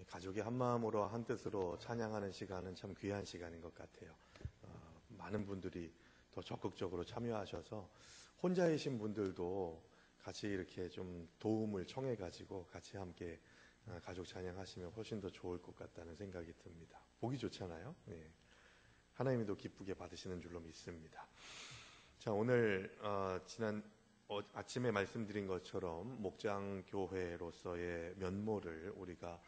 가족이 한 마음으로 한 뜻으로 찬양하는 시간은 참 귀한 시간인 것 같아요. 많은 분들이 더 적극적으로 참여하셔서 혼자이신 분들도 같이 이렇게 좀 도움을 청해 가지고 같이 함께 가족 찬양하시면 훨씬 더 좋을 것 같다는 생각이 듭니다. 보기 좋잖아요. 네. 하나님이 더 기쁘게 받으시는 줄로 믿습니다. 자, 오늘 지난 아침에 말씀드린 것처럼 목장교회로서의 면모를 우리가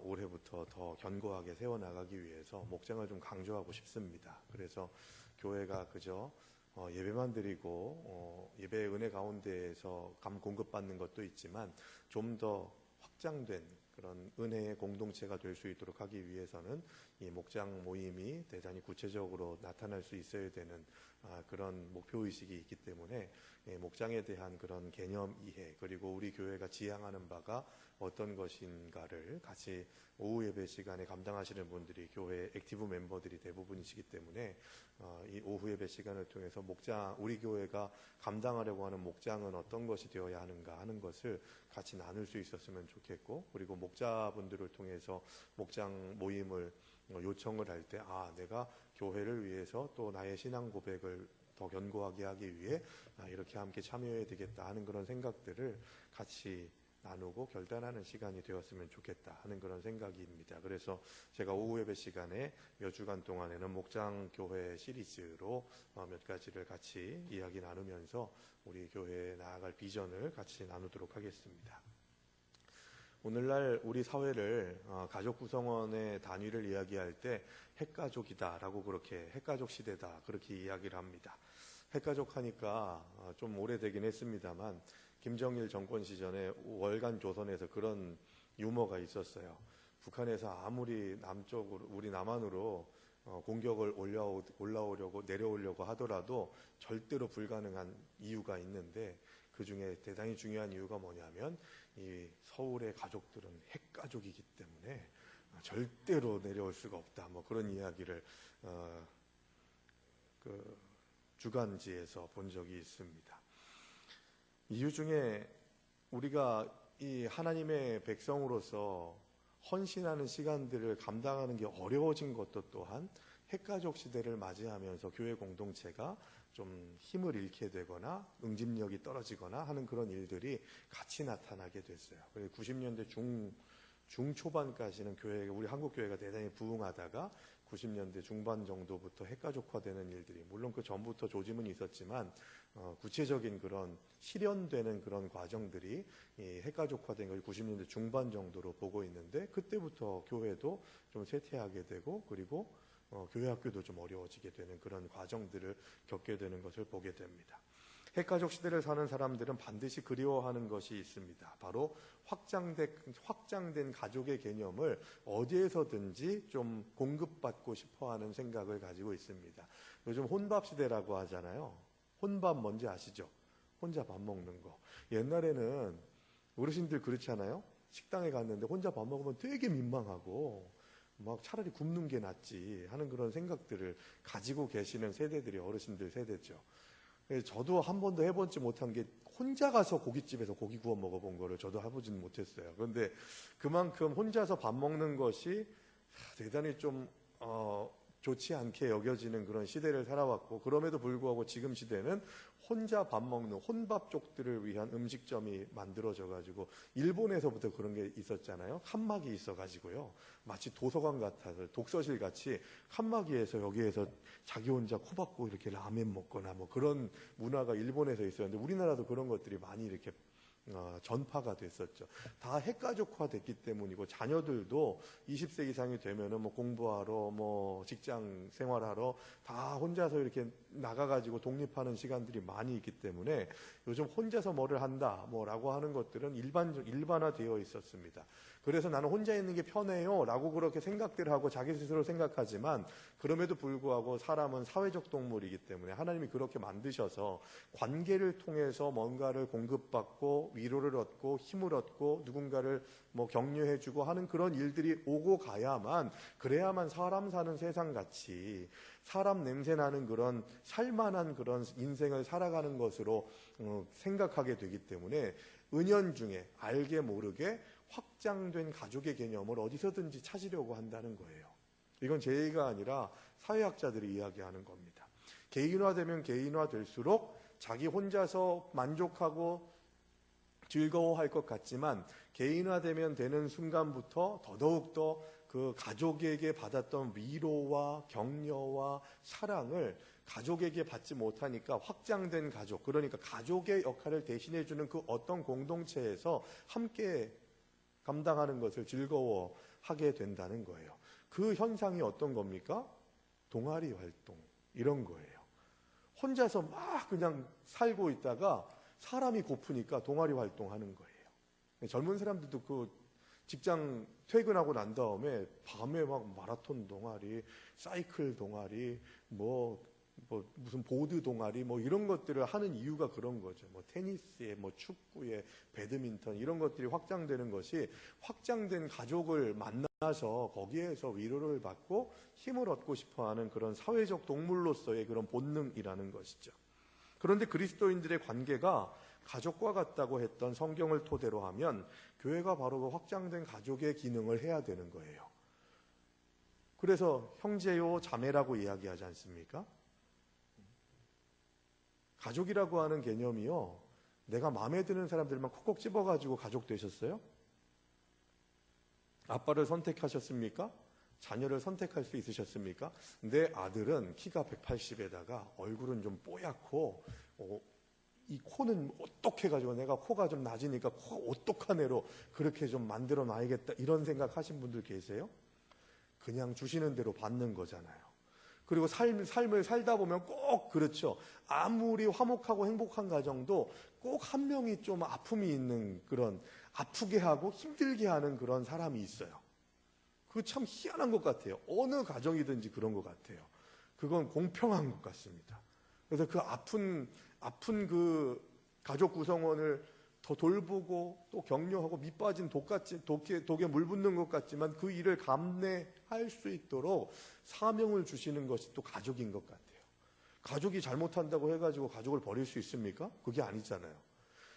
올해부터 더 견고하게 세워나가기 위해서 목장을 좀 강조하고 싶습니다. 그래서 교회가 그저 예배만 드리고 예배의 은혜 가운데에서 공급받는 것도 있지만 좀 더 확장된 그런 은혜의 공동체가 될 수 있도록 하기 위해서는 이 목장 모임이 대단히 구체적으로 나타날 수 있어야 되는 그런 목표의식이 있기 때문에 목장에 대한 그런 개념 이해, 그리고 우리 교회가 지향하는 바가 어떤 것인가를 같이 오후 예배 시간에 감당하시는 분들이 교회 액티브 멤버들이 대부분이시기 때문에 이 오후 예배 시간을 통해서 목장, 우리 교회가 감당하려고 하는 목장은 어떤 것이 되어야 하는가 하는 것을 같이 나눌 수 있었으면 좋겠고, 그리고 목자분들을 통해서 목장 모임을 요청을 할 때 내가 교회를 위해서 또 나의 신앙 고백을 더 견고하게 하기 위해 이렇게 함께 참여해야 되겠다 하는 그런 생각들을 같이 나누고 결단하는 시간이 되었으면 좋겠다 하는 그런 생각입니다. 그래서 제가 오후 예배 시간에 몇 주간 동안에는 목장교회 시리즈로 몇 가지를 같이 이야기 나누면서 우리 교회에 나아갈 비전을 같이 나누도록 하겠습니다. 오늘날 우리 사회를 가족 구성원의 단위를 이야기할 때 핵가족이다 라고, 그렇게 핵가족 시대다 그렇게 이야기를 합니다. 핵가족 하니까 좀 오래되긴 했습니다만 김정일 정권 시절에 월간 조선에서 그런 유머가 있었어요. 북한에서 아무리 남쪽으로, 우리 남한으로 공격을 내려오려고 하더라도 절대로 불가능한 이유가 있는데, 그 중에 대단히 중요한 이유가 뭐냐면 이 서울의 가족들은 핵가족이기 때문에 절대로 내려올 수가 없다, 뭐 그런 이야기를 그 주간지에서 본 적이 있습니다. 이유 중에 우리가 이 하나님의 백성으로서 헌신하는 시간들을 감당하는 게 어려워진 것도 또한 핵가족 시대를 맞이하면서 교회 공동체가 좀 힘을 잃게 되거나 응집력이 떨어지거나 하는 그런 일들이 같이 나타나게 됐어요. 90년대 중초반까지는 우리 한국 교회가 대단히 부흥하다가 90년대 중반 정도부터 핵가족화되는 일들이, 물론 그 전부터 조짐은 있었지만 구체적인 그런 실현되는 그런 과정들이 이 핵가족화된 걸 90년대 중반 정도로 보고 있는데, 그때부터 교회도 좀 쇠퇴하게 되고, 그리고 교회 학교도 좀 어려워지게 되는 그런 과정들을 겪게 되는 것을 보게 됩니다. 핵가족 시대를 사는 사람들은 반드시 그리워하는 것이 있습니다. 바로 확장된 가족의 개념을 어디에서든지 좀 공급받고 싶어하는 생각을 가지고 있습니다. 요즘 혼밥 시대라고 하잖아요. 혼밥 뭔지 아시죠? 혼자 밥 먹는 거. 옛날에는 어르신들 그렇잖아요. 식당에 갔는데 혼자 밥 먹으면 되게 민망하고 막 차라리 굶는 게 낫지 하는 그런 생각들을 가지고 계시는 세대들이 어르신들 세대죠. 저도 한 번도 해보지 못한 게, 혼자 가서 고깃집에서 고기 구워 먹어본 거를 저도 해보진 못했어요. 그런데 그만큼 혼자서 밥 먹는 것이 대단히 좀 좋지 않게 여겨지는 그런 시대를 살아왔고, 그럼에도 불구하고 지금 시대는 혼자 밥 먹는 혼밥족들을 위한 음식점이 만들어져 가지고, 일본에서부터 그런 게 있었잖아요. 칸막이 있어 가지고요, 마치 도서관 같아서 독서실 같이 칸막이에서 여기에서 자기 혼자 코 박고 이렇게 라면 먹거나 뭐 그런 문화가 일본에서 있었는데, 우리나라도 그런 것들이 많이 이렇게 전파가 됐었죠. 다 핵가족화 됐기 때문이고, 자녀들도 20세 이상이 되면은 뭐 공부하러, 뭐 직장 생활하러 다 혼자서 이렇게 나가가지고 독립하는 시간들이 많이 있기 때문에 요즘 혼자서 뭐를 한다 뭐라고 하는 것들은 일반화되어 있었습니다. 그래서 나는 혼자 있는 게 편해요 라고 그렇게 생각들 하고 자기 스스로 생각하지만, 그럼에도 불구하고 사람은 사회적 동물이기 때문에 하나님이 그렇게 만드셔서 관계를 통해서 뭔가를 공급받고 위로를 얻고 힘을 얻고 누군가를 뭐 격려해주고 하는 그런 일들이 오고 가야만, 그래야만 사람 사는 세상같이 사람 냄새 나는 그런 살만한 그런 인생을 살아가는 것으로 생각하게 되기 때문에 은연중에 알게 모르게 확장된 가족의 개념을 어디서든지 찾으려고 한다는 거예요. 이건 제 얘기가 아니라 사회학자들이 이야기하는 겁니다. 개인화되면 개인화될수록 자기 혼자서 만족하고 즐거워할 것 같지만 개인화되면 되는 순간부터 더더욱더 그 가족에게 받았던 위로와 격려와 사랑을 가족에게 받지 못하니까 확장된 가족, 그러니까 가족의 역할을 대신해주는 그 어떤 공동체에서 함께 감당하는 것을 즐거워하게 된다는 거예요. 그 현상이 어떤 겁니까? 동아리 활동, 이런 거예요. 혼자서 막 그냥 살고 있다가 사람이 고프니까 동아리 활동하는 거예요. 젊은 사람들도 그 직장 퇴근하고 난 다음에 밤에 막 마라톤 동아리, 사이클 동아리, 무슨 보드 동아리 이런 것들을 하는 이유가 그런 거죠. 테니스에, 축구에, 배드민턴 이런 것들이 확장되는 것이 확장된 가족을 만나서 거기에서 위로를 받고 힘을 얻고 싶어하는 그런 사회적 동물로서의 그런 본능이라는 것이죠. 그런데 그리스도인들의 관계가 가족과 같다고 했던 성경을 토대로 하면 교회가 바로 그 확장된 가족의 기능을 해야 되는 거예요. 그래서 형제요 자매라고 이야기하지 않습니까? 가족이라고 하는 개념이요, 내가 마음에 드는 사람들만 콕콕 집어가지고 가족 되셨어요? 아빠를 선택하셨습니까? 자녀를 선택할 수 있으셨습니까? 내 아들은 키가 180에다가 얼굴은 좀 뽀얗고 이 코는 오똑해가지고 내가 코가 좀 낮으니까 코가 오똑한 애로 그렇게 좀 만들어 놔야겠다, 이런 생각 하신 분들 계세요? 그냥 주시는 대로 받는 거잖아요. 그리고 삶을 살다 보면 꼭 그렇죠. 아무리 화목하고 행복한 가정도 꼭 한 명이 좀 아픔이 있는, 그런 아프게 하고 힘들게 하는 그런 사람이 있어요. 그거 참 희한한 것 같아요. 어느 가정이든지 그런 것 같아요. 그건 공평한 것 같습니다. 그래서 그 아픈 그 가족 구성원을 더 돌보고 또 격려하고 밑빠진 독에 물 붓는 것 같지만 그 일을 감내할 수 있도록 사명을 주시는 것이 또 가족인 것 같아요. 가족이 잘못한다고 해가지고 가족을 버릴 수 있습니까? 그게 아니잖아요.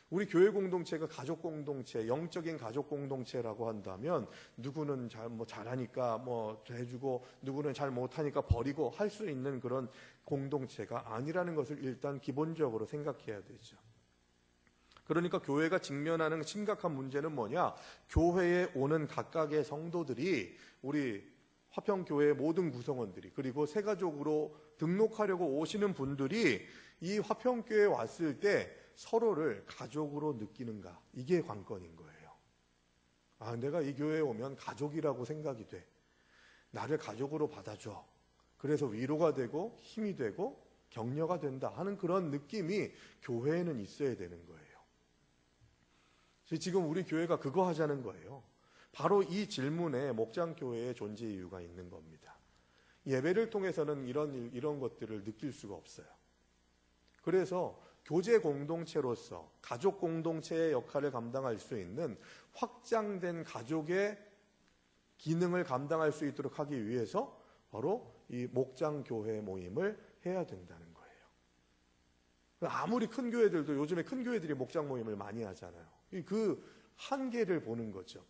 우리 교회 공동체가 가족 공동체, 영적인 가족 공동체라고 한다면 누구는 잘하니까 해주고 누구는 잘 못하니까 버리고 할 수 있는 그런 공동체가 아니라는 것을 일단 기본적으로 생각해야 되죠. 그러니까 교회가 직면하는 심각한 문제는 뭐냐? 교회에 오는 각각의 성도들이, 우리 화평교회의 모든 구성원들이, 그리고 새가족으로 등록하려고 오시는 분들이 이 화평교회에 왔을 때 서로를 가족으로 느끼는가? 이게 관건인 거예요. 내가 이 교회에 오면 가족이라고 생각이 돼. 나를 가족으로 받아줘. 그래서 위로가 되고 힘이 되고 격려가 된다 하는 그런 느낌이 교회에는 있어야 되는 거예요. 지금 우리 교회가 그거 하자는 거예요. 바로 이 질문에 목장교회의 존재 이유가 있는 겁니다. 예배를 통해서는 이런 것들을 느낄 수가 없어요. 그래서 교제 공동체로서 가족 공동체의 역할을 감당할 수 있는 확장된 가족의 기능을 감당할 수 있도록 하기 위해서 바로 이 목장교회 모임을 해야 된다는 거예요. 아무리 큰 교회들도 요즘에 큰 교회들이 목장 모임을 많이 하잖아요. 그 한계를 보는 거죠.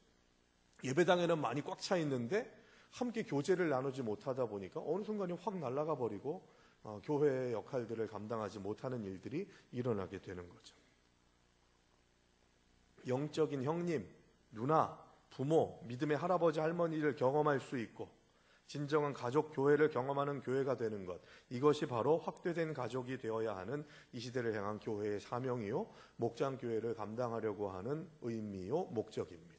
예배당에는 많이 꽉 차 있는데 함께 교제를 나누지 못하다 보니까 어느 순간에 확 날아가 버리고 교회의 역할들을 감당하지 못하는 일들이 일어나게 되는 거죠. 영적인 형님, 누나, 부모, 믿음의 할아버지, 할머니를 경험할 수 있고 진정한 가족 교회를 경험하는 교회가 되는 것, 이것이 바로 확대된 가족이 되어야 하는 이 시대를 향한 교회의 사명이요, 목장교회를 감당하려고 하는 의미요, 목적입니다.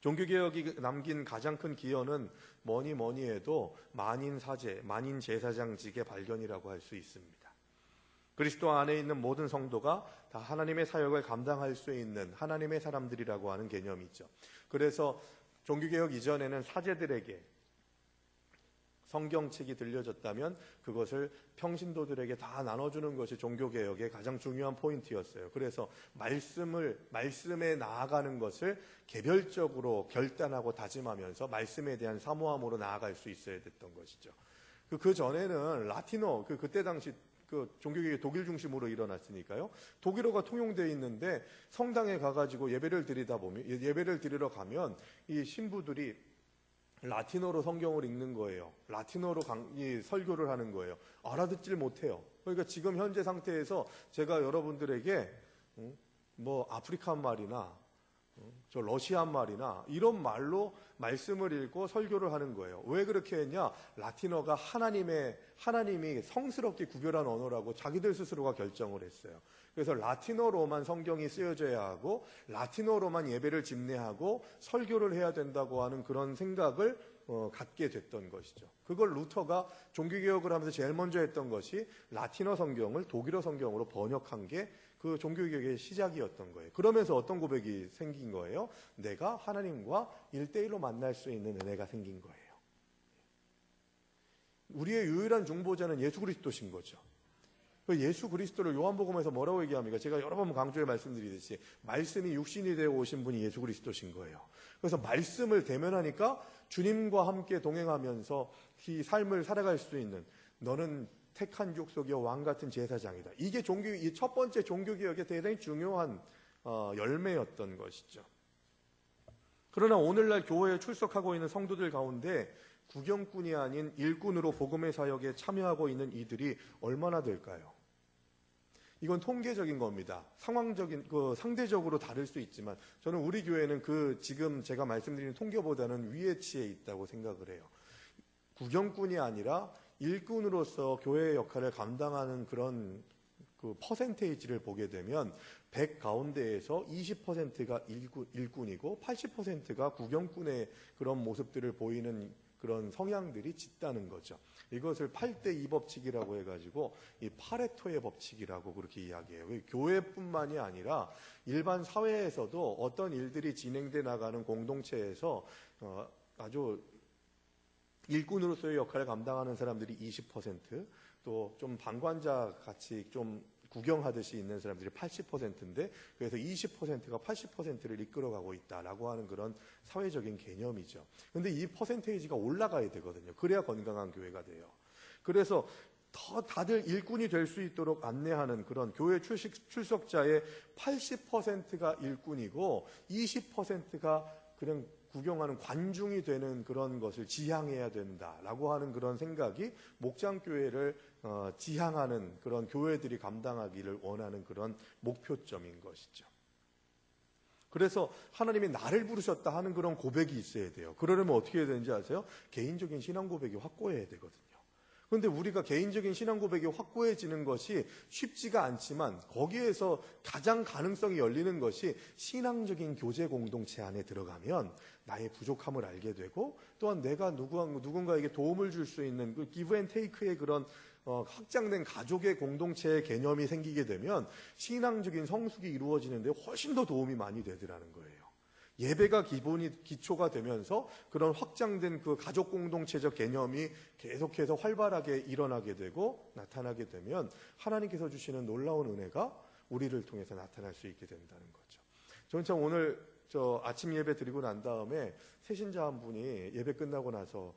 종교개혁이 남긴 가장 큰 기여는 뭐니 해도 만인사제, 만인제사장직의 발견이라고 할 수 있습니다. 그리스도 안에 있는 모든 성도가 다 하나님의 사역을 감당할 수 있는 하나님의 사람들이라고 하는 개념이죠. 그래서 종교개혁 이전에는 사제들에게 성경책이 들려졌다면 그것을 평신도들에게 다 나눠주는 것이 종교개혁의 가장 중요한 포인트였어요. 그래서 말씀에 나아가는 것을 개별적으로 결단하고 다짐하면서 말씀에 대한 사모함으로 나아갈 수 있어야 됐던 것이죠. 그 전에는 라틴어, 그때 당시 그 종교개혁이 독일 중심으로 일어났으니까요. 독일어가 통용되어 있는데 성당에 가가지고 예배를 드리러 가면 이 신부들이 라틴어로 성경을 읽는 거예요. 라틴어로 이 설교를 하는 거예요. 알아듣질 못해요. 그러니까 지금 현재 상태에서 제가 여러분들에게 뭐 아프리칸 말이나 저 러시안 말이나 이런 말로 말씀을 읽고 설교를 하는 거예요. 왜 그렇게 했냐? 라틴어가 하나님이 성스럽게 구별한 언어라고 자기들 스스로가 결정을 했어요. 그래서 라틴어로만 성경이 쓰여져야 하고 라틴어로만 예배를 집례하고 설교를 해야 된다고 하는 그런 생각을 갖게 됐던 것이죠. 그걸 루터가 종교개혁을 하면서 제일 먼저 했던 것이 라틴어 성경을 독일어 성경으로 번역한 게 그 종교개혁의 시작이었던 거예요. 그러면서 어떤 고백이 생긴 거예요? 내가 하나님과 1대1로 만날 수 있는 은혜가 생긴 거예요. 우리의 유일한 중보자는 예수 그리스도신 거죠. 예수 그리스도를 요한복음에서 뭐라고 얘기합니까? 제가 여러 번 강조해 말씀드리듯이 말씀이 육신이 되어 오신 분이 예수 그리스도신 거예요. 그래서 말씀을 대면하니까 주님과 함께 동행하면서 이 삶을 살아갈 수 있는 너는 택한 족속의 왕 같은 제사장이다. 이게 이 첫 번째 종교개혁의 대단히 중요한 열매였던 것이죠. 그러나 오늘날 교회에 출석하고 있는 성도들 가운데 구경꾼이 아닌 일꾼으로 복음의 사역에 참여하고 있는 이들이 얼마나 될까요? 이건 통계적인 겁니다. 상대적으로 다를 수 있지만 저는 우리 교회는 지금 제가 말씀드리는 통계보다는 위에 치에 있다고 생각을 해요. 구경꾼이 아니라 일꾼으로서 교회의 역할을 감당하는 그런 퍼센테이지를 보게 되면 100 가운데에서 20%가 일꾼이고 80%가 구경꾼의 그런 모습들을 보이는 그런 성향들이 짙다는 거죠. 이것을 8대2 법칙이라고 해가지고 이 파레토의 법칙이라고 그렇게 이야기해요. 교회뿐만이 아니라 일반 사회에서도 어떤 일들이 진행돼 나가는 공동체에서 아주 일꾼으로서의 역할을 감당하는 사람들이 20%, 또 좀 방관자 같이 좀 구경하듯이 있는 사람들이 80%인데 그래서 20%가 80%를 이끌어가고 있다라고 하는 그런 사회적인 개념이죠. 그런데 이 퍼센테이지가 올라가야 되거든요. 그래야 건강한 교회가 돼요. 그래서 더 다들 일꾼이 될 수 있도록 안내하는 그런 교회 출석자의 80%가 일꾼이고 20%가 그냥 구경하는 관중이 되는 그런 것을 지향해야 된다라고 하는 그런 생각이 목장교회를 지향하는 그런 교회들이 감당하기를 원하는 그런 목표점인 것이죠. 그래서 하나님이 나를 부르셨다 하는 그런 고백이 있어야 돼요. 그러려면 어떻게 해야 되는지 아세요? 개인적인 신앙 고백이 확고해야 되거든요. 그런데 우리가 개인적인 신앙 고백이 확고해지는 것이 쉽지가 않지만 거기에서 가장 가능성이 열리는 것이 신앙적인 교제 공동체 안에 들어가면 나의 부족함을 알게 되고 또한 내가 누군가에게 도움을 줄 수 있는 그 기브 앤 테이크의 그런 확장된 가족의 공동체의 개념이 생기게 되면 신앙적인 성숙이 이루어지는데 훨씬 더 도움이 많이 되더라는 거예요. 예배가 기초가 되면서 그런 확장된 그 가족 공동체적 개념이 계속해서 활발하게 일어나게 되고 나타나게 되면 하나님께서 주시는 놀라운 은혜가 우리를 통해서 나타날 수 있게 된다는 거죠. 저는 참 오늘 아침 예배 드리고 난 다음에 새신자 한 분이 예배 끝나고 나서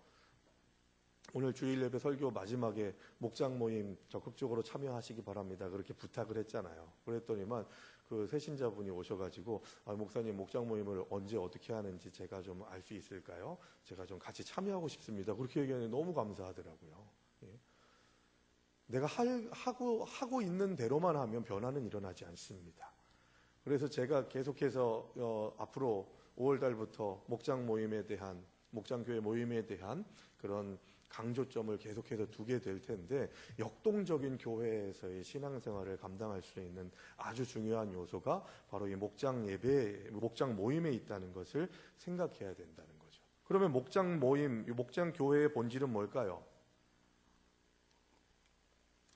오늘 주일 예배 설교 마지막에 목장 모임 적극적으로 참여하시기 바랍니다. 그렇게 부탁을 했잖아요. 그랬더니만 그 새신자분이 오셔가지고 목사님 목장 모임을 언제 어떻게 하는지 제가 좀 알 수 있을까요? 제가 좀 같이 참여하고 싶습니다. 그렇게 얘기하니 너무 감사하더라고요. 예. 내가 하고 있는 대로만 하면 변화는 일어나지 않습니다. 그래서 제가 계속해서 앞으로 5월 달부터 목장교회 모임에 대한 그런 강조점을 계속해서 두게 될 텐데 역동적인 교회에서의 신앙생활을 감당할 수 있는 아주 중요한 요소가 바로 이 목장 모임에 있다는 것을 생각해야 된다는 거죠. 그러면 목장 교회의 본질은 뭘까요?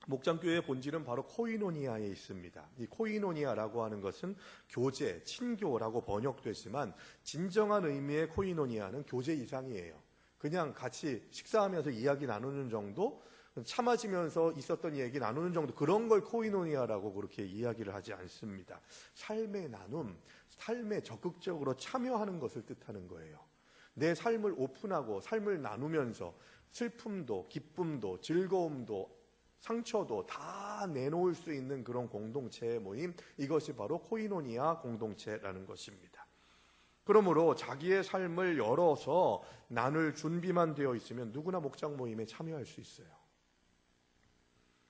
목장교회의 본질은 바로 코이노니아에 있습니다. 이 코이노니아라고 하는 것은 교제, 친교라고 번역되지만 진정한 의미의 코이노니아는 교제 이상이에요. 그냥 같이 식사하면서 이야기 나누는 정도, 차 마시면서 있었던 얘기 나누는 정도, 그런 걸 코이노니아라고 그렇게 이야기를 하지 않습니다. 삶의 나눔, 삶에 적극적으로 참여하는 것을 뜻하는 거예요. 내 삶을 오픈하고 삶을 나누면서 슬픔도 기쁨도 즐거움도 상처도 다 내놓을 수 있는 그런 공동체의 모임, 이것이 바로 코이노니아 공동체라는 것입니다. 그러므로 자기의 삶을 열어서 나눌 준비만 되어 있으면 누구나 목장 모임에 참여할 수 있어요.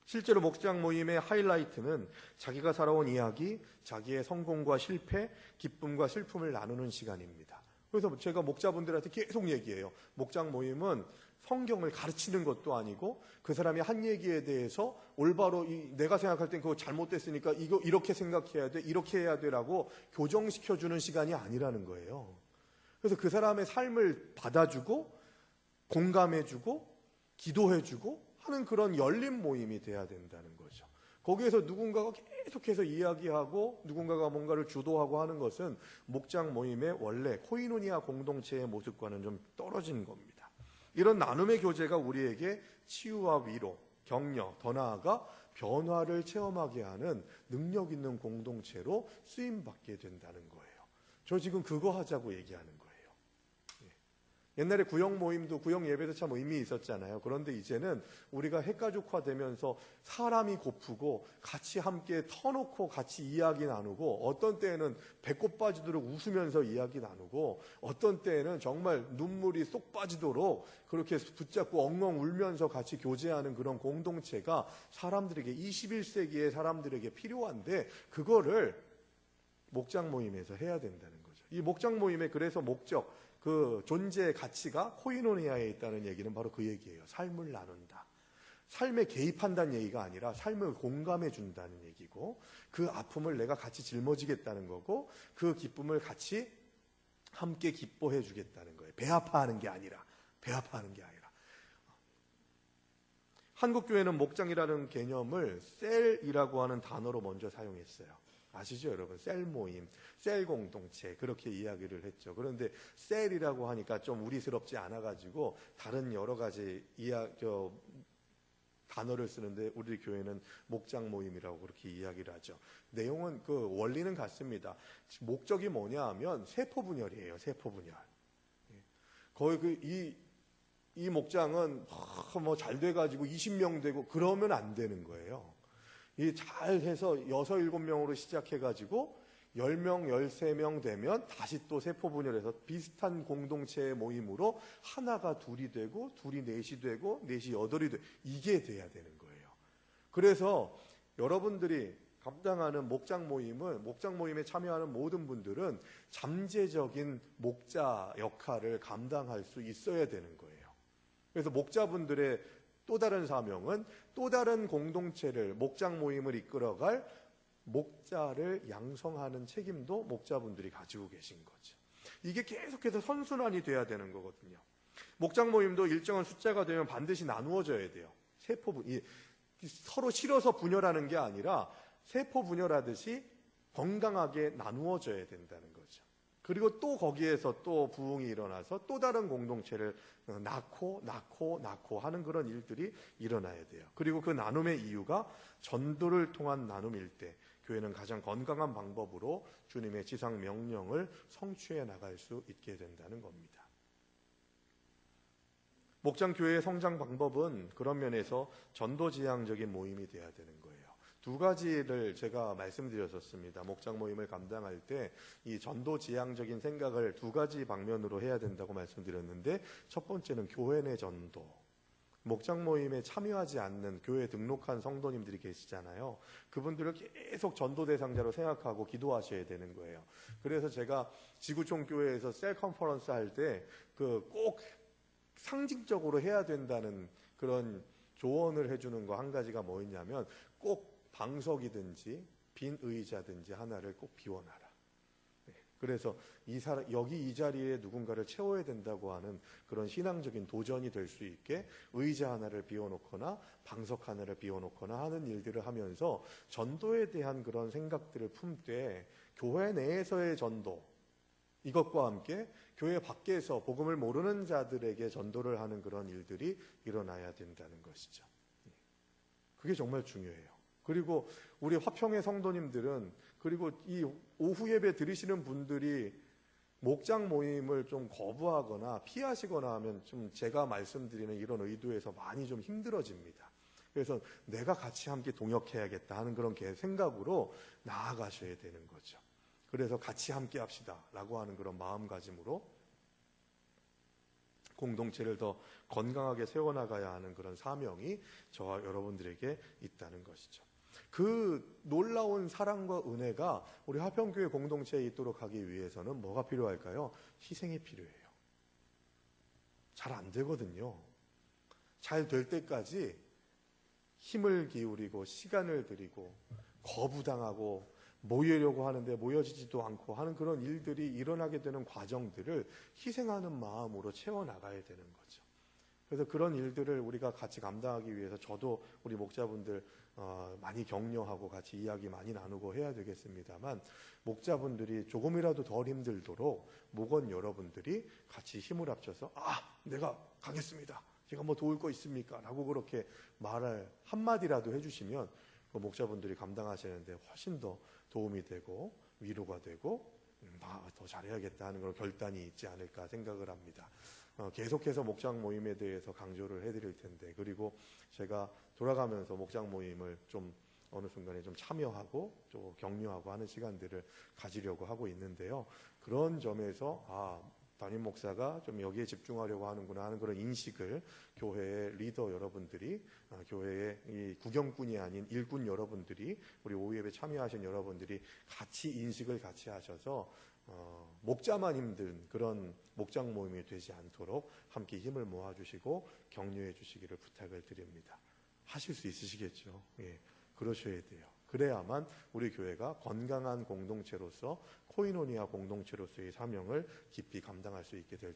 실제로 목장 모임의 하이라이트는 자기가 살아온 이야기, 자기의 성공과 실패, 기쁨과 슬픔을 나누는 시간입니다. 그래서 제가 목자분들한테 계속 얘기해요. 목장 모임은 성경을 가르치는 것도 아니고 그 사람이 한 얘기에 대해서 올바로 내가 생각할 땐 그거 잘못됐으니까 이거 이렇게 생각해야 돼, 이렇게 해야 돼라고 교정시켜주는 시간이 아니라는 거예요. 그래서 그 사람의 삶을 받아주고 공감해주고 기도해주고 하는 그런 열린 모임이 돼야 된다는 거죠. 거기에서 누군가가 계속해서 이야기하고 누군가가 뭔가를 주도하고 하는 것은 목장 모임의 원래 코이노니아 공동체의 모습과는 좀 떨어진 겁니다. 이런 나눔의 교제가 우리에게 치유와 위로, 격려, 더 나아가 변화를 체험하게 하는 능력 있는 공동체로 쓰임받게 된다는 거예요. 저 지금 그거 하자고 얘기하는 거예요. 옛날에 구역 모임도 구역 예배도 참 의미 있었잖아요. 그런데 이제는 우리가 핵가족화되면서 사람이 고프고 같이 함께 터놓고 같이 이야기 나누고 어떤 때에는 배꼽 빠지도록 웃으면서 이야기 나누고 어떤 때에는 정말 눈물이 쏙 빠지도록 그렇게 붙잡고 엉엉 울면서 같이 교제하는 그런 공동체가 사람들에게 21세기의 사람들에게 필요한데 그거를 목장 모임에서 해야 된다는 거죠. 이 목장 모임의 그래서 목적 그 존재의 가치가 코이노니아에 있다는 얘기는 바로 그 얘기예요. 삶을 나눈다. 삶에 개입한다는 얘기가 아니라 삶을 공감해 준다는 얘기고 그 아픔을 내가 같이 짊어지겠다는 거고 그 기쁨을 같이 함께 기뻐해 주겠다는 거예요. 배아파하는 게 아니라 한국교회는 목장이라는 개념을 셀이라고 하는 단어로 먼저 사용했어요. 아시죠, 여러분? 셀 모임, 셀 공동체 그렇게 이야기를 했죠. 그런데 셀이라고 하니까 좀 우리스럽지 않아가지고 다른 여러 가지 단어를 쓰는데 우리 교회는 목장 모임이라고 그렇게 이야기를 하죠. 내용은 그 원리는 같습니다. 목적이 뭐냐 하면 세포 분열이에요. 세포 분열. 거의 이 목장은 뭐 잘 돼가지고 20명 되고 그러면 안 되는 거예요. 이 잘 해서 6, 7명으로 시작해가지고 10명, 13명 되면 다시 또 세포 분열해서 비슷한 공동체의 모임으로 하나가 둘이 되고 둘이 넷이 되고 넷이 여덟이 되고 이게 돼야 되는 거예요. 그래서 여러분들이 감당하는 목장 모임에 참여하는 모든 분들은 잠재적인 목자 역할을 감당할 수 있어야 되는 거예요. 그래서 목자분들의 또 다른 사명은 또 다른 공동체를 목장 모임을 이끌어갈 목자를 양성하는 책임도 목자분들이 가지고 계신 거죠. 이게 계속해서 선순환이 돼야 되는 거거든요. 목장 모임도 일정한 숫자가 되면 반드시 나누어져야 돼요. 서로 실어서 분열하는 게 아니라 세포 분열하듯이 건강하게 나누어져야 된다는 거죠. 그리고 또 거기에서 또 부흥이 일어나서 또 다른 공동체를 낳고 하는 그런 일들이 일어나야 돼요. 그리고 그 나눔의 이유가 전도를 통한 나눔일 때 교회는 가장 건강한 방법으로 주님의 지상 명령을 성취해 나갈 수 있게 된다는 겁니다. 목장교회의 성장 방법은 그런 면에서 전도지향적인 모임이 돼야 되는 거예요. 두 가지를 제가 말씀드렸었습니다. 목장 모임을 감당할 때 이 전도지향적인 생각을 두 가지 방면으로 해야 된다고 말씀드렸는데 첫 번째는 교회 내 전도. 목장 모임에 참여하지 않는 교회에 등록한 성도님들이 계시잖아요. 그분들을 계속 전도 대상자로 생각하고 기도하셔야 되는 거예요. 그래서 제가 지구촌 교회에서 셀 컨퍼런스 할 때 꼭 상징적으로 해야 된다는 그런 조언을 해주는 거 한 가지가 뭐였냐면 꼭 방석이든지 빈 의자든지 하나를 꼭 비워놔라. 그래서 여기 이 자리에 누군가를 채워야 된다고 하는 그런 신앙적인 도전이 될 수 있게 의자 하나를 비워놓거나 방석 하나를 비워놓거나 하는 일들을 하면서 전도에 대한 그런 생각들을 품되 교회 내에서의 전도 이것과 함께 교회 밖에서 복음을 모르는 자들에게 전도를 하는 그런 일들이 일어나야 된다는 것이죠. 그게 정말 중요해요. 그리고 우리 화평의 성도님들은 그리고 이 오후 예배 들으시는 분들이 목장 모임을 좀 거부하거나 피하시거나 하면 좀 제가 말씀드리는 이런 의도에서 많이 좀 힘들어집니다. 그래서 내가 같이 함께 동역해야겠다 하는 그런 생각으로 나아가셔야 되는 거죠. 그래서 같이 함께 합시다 라고 하는 그런 마음가짐으로 공동체를 더 건강하게 세워나가야 하는 그런 사명이 저와 여러분들에게 있다는 것이죠. 그 놀라운 사랑과 은혜가 우리 화평교회 공동체에 있도록 하기 위해서는 뭐가 필요할까요? 희생이 필요해요. 잘 안 되거든요. 잘 될 때까지 힘을 기울이고 시간을 들이고 거부당하고 모이려고 하는데 모여지지도 않고 하는 그런 일들이 일어나게 되는 과정들을 희생하는 마음으로 채워나가야 되는 거죠. 그래서 그런 일들을 우리가 같이 감당하기 위해서 저도 우리 목자분들 많이 격려하고 같이 이야기 많이 나누고 해야 되겠습니다만, 목자분들이 조금이라도 덜 힘들도록 목원 여러분들이 같이 힘을 합쳐서 내가 가겠습니다. 제가 뭐 도울 거 있습니까? 라고 그렇게 말을 한마디라도 해주시면 그 목자분들이 감당하시는데 훨씬 더 도움이 되고 위로가 되고 더 잘해야겠다 하는 그런 결단이 있지 않을까 생각을 합니다. 계속해서 목장 모임에 대해서 강조를 해드릴 텐데, 그리고 제가 돌아가면서 목장 모임을 좀 어느 순간에 좀 참여하고 또 격려하고 하는 시간들을 가지려고 하고 있는데요. 그런 점에서 담임 목사가 좀 여기에 집중하려고 하는구나 하는 그런 인식을 교회의 리더 여러분들이, 교회의 이 구경꾼이 아닌 일꾼 여러분들이, 우리 오후예배 참여하신 여러분들이 같이 인식을 같이 하셔서 목자만 힘든 그런 목장 모임이 되지 않도록 함께 힘을 모아주시고 격려해 주시기를 부탁을 드립니다. 하실 수 있으시겠죠? 예, 그러셔야 돼요. 그래야만 우리 교회가 건강한 공동체로서, 코이노니아 공동체로서의 사명을 깊이 감당할 수 있게 될